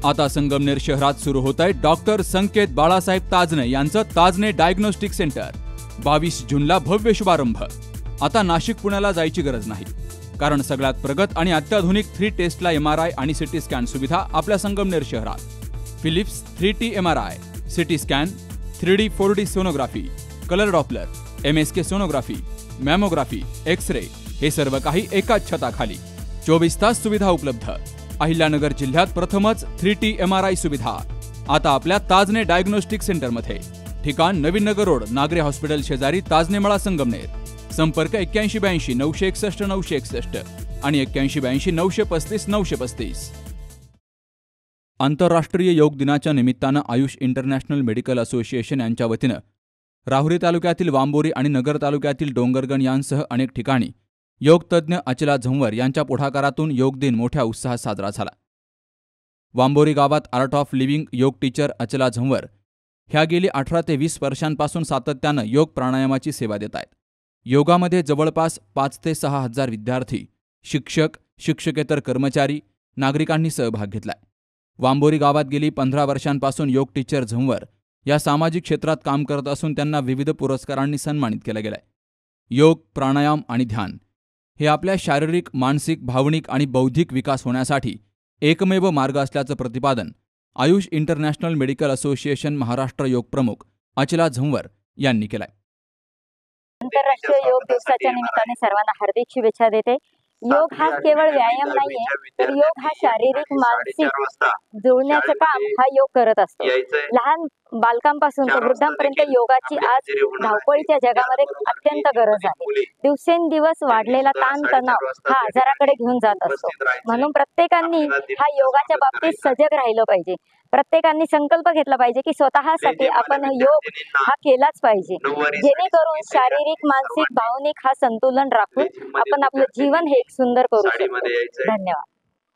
आता संगमनेर शहरात सुरू होत आहे डॉक्टर संकेत बाळासाहेब ताजने यांचं ताजने डायग्नोस्टिक सेंटर। 22 जूनला भव्य शुभारंभ। आता नाशिक पुण्याला जायची गरज नाही, कारण सगळ्यात प्रगत आणि अत्याधुनिक 3 टेस्टला MRI आणि सिटी स्कॅन सुविधा आपल्या संगमनेर शहरात। Philips 3T MRI, CT scan, 3D 4D sonography, colour Doppler, MSK sonography, mammography, X-ray हे सर्व काही एकाच छताखाली। 24 तास सुविधा उपलब्ध। अहिल्यानगर जिल्ह्यात प्रथमच 3T MRI सुविधा आता आपल्या ताजने डायग्नोस्टिक सेंटर मध्ये। ठिकाण नवीन नगर रोड, नागरे हॉस्पिटल शेजारी, ताजने मळा, संगमनेर। संपर्क 8182 961 961 आणि 8182 935 935। आंतरराष्ट्रीय योग दिनाच्या निमित्तानं आयुष इंटरनॅशनल मेडिकल असोसिएशन यांच्या वतीनं राहुरी तालुक्यातील वांबोरी आणि नगर तालुक्यातील डोंगरगण यांसह अनेक ठिकाणी योग तज्ज्ञ अचला झंवर यांच्या पुढाकारातून योग दिन मोठ्या उत्साहात साजरा झाला। वांबोरी गावात आर्ट ऑफ लिव्हिंग योग टीचर अचला झंवर ह्या गेली 18 ते 20 वर्षांपासून सातत्यानं योग प्राणायामाची सेवा देत आहेत। योगामध्ये जवळपास 5 ते 6 हजार विद्यार्थी, शिक्षक, शिक्षकेतर कर्मचारी, नागरिकांनी सहभाग घेतलाय। वांबोरी गावात गेली 15 वर्षांपासून योग टीचर झंवर या सामाजिक क्षेत्रात काम करत असून त्यांना विविध पुरस्कारांनी सन्मानित केलं गेलंय। योग, प्राणायाम आणि ध्यान हे आपल्या शारीरिक, मानसिक, भावनिक आणि बौद्धिक विकास होण्यासाठी एकमेव मार्ग असल्याचं प्रतिपादन Ayush international medical association Maharashtra योग प्रमुख अचला झंवर यांनी केलंय। आंतरराष्ट्रीय योग दिवसाच्या निमित्ताने सर्वांना हार्दिक शुभेच्छा देते। योग हा केवळ व्यायाम नाहीये, तर योग हा शारीरिक, मानसिक जुळण्याचं काम हा योग करत असतो। लहान बालकांपासून ते वृद्धांपर्यंत योगाची आज धावपळीच्या जगामध्ये अत्यंत गरज आहे। दिवसेंदिवस वाढलेला ताण तणाव हा आजाराकडे घेऊन जात असतो, म्हणून प्रत्येकाने हा योगाच्या बाबतीत सजग राहिलं पाहिजे। प्रत्येकाने संकल्प घेतला पाहिजे की स्वतःसाठी आपण योग हा केलाच पाहिजे, जेणेकरून शारीरिक, मानसिक, भावनिक हा संतुलन राखून आपण आपलं जीवन हे सुंदर करू शकतो। धन्यवाद।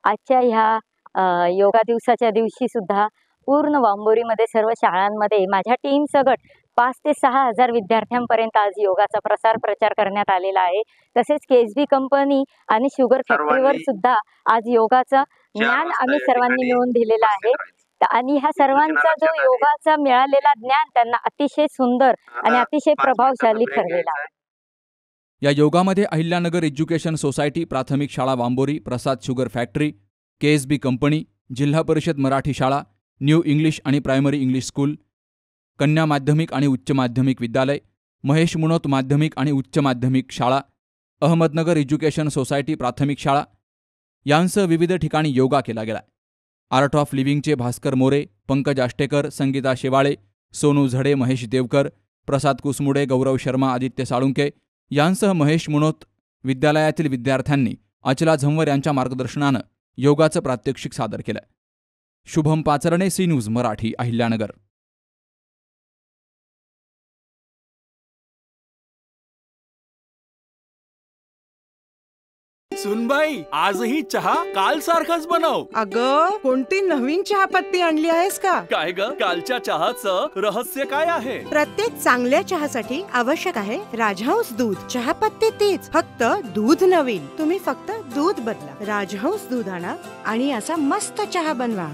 आजच्या ह्या योगा दिवसाच्या दिवशी सुद्धा पूर्ण वांबोरीमध्ये सर्व शाळांमध्ये माझ्या टीम सकट 5 ते 6 हजार विद्यार्थ्यांपर्यंत आज योगाचा प्रचार करण्यात आलेला आहे। तसेच KSB कंपनी आणि शुगर फॅक्टरीवर सुद्धा आज योगाचं ज्ञान आम्ही सर्वांनी मिळून दिलेलं आहे आणि ह्या सर्वांचा जो योगाचा मिळालेला ज्ञान त्यांना अतिशय सुंदर आणि अतिशय प्रभावशाली ठरलेला आहे। या योगामध्ये अहिल्यानगर एज्युकेशन सोसायटी, प्राथमिक शाळा वांबोरी, प्रसाद शुगर फॅक्टरी, KSB कंपनी, जिल्हा परिषद मराठी शाळा, न्यू इंग्लिश आणि प्रायमरी इंग्लिश स्कूल, कन्या माध्यमिक आणि उच्च माध्यमिक विद्यालय, महेश मुनोत माध्यमिक आणि उच्च माध्यमिक शाळा, अहमदनगर एज्युकेशन सोसायटी प्राथमिक शाळा यांसह विविध ठिकाणी योगा केला गेला। आर्ट ऑफ लिव्हिंगचे भास्कर मोरे, पंकज आष्टेकर, संगीता शेवाळे, सोनू झडे, महेश देवकर, प्रसाद कुसमुडे, गौरव शर्मा, आदित्य साळुंके यांसह महेश मुनोत विद्यालयातील विद्यार्थ्यांनी अचला झंवर यांच्या मार्गदर्शनानं योगाचं प्रात्यक्षिक सादर केलं। Shubham Pacharane, C News Marathi, Ahilyanagar. सुनबाई, आजही चहा काल सारखाच बनव। अगं, कोणती नवीन चहापत्ती आणली आहेस का? काय ग, कालच्या चहाचं रहस्य काय आहे? प्रत्येक चांगल्या चहासाठी आवश्यक आहे राजहंस दूध। चहापत्ती तीच, फक्त दूध नवीन। तुम्ही फक्त दूध बदला, राजहंस दूध आणा आणि असा मस्त चहा बनवा।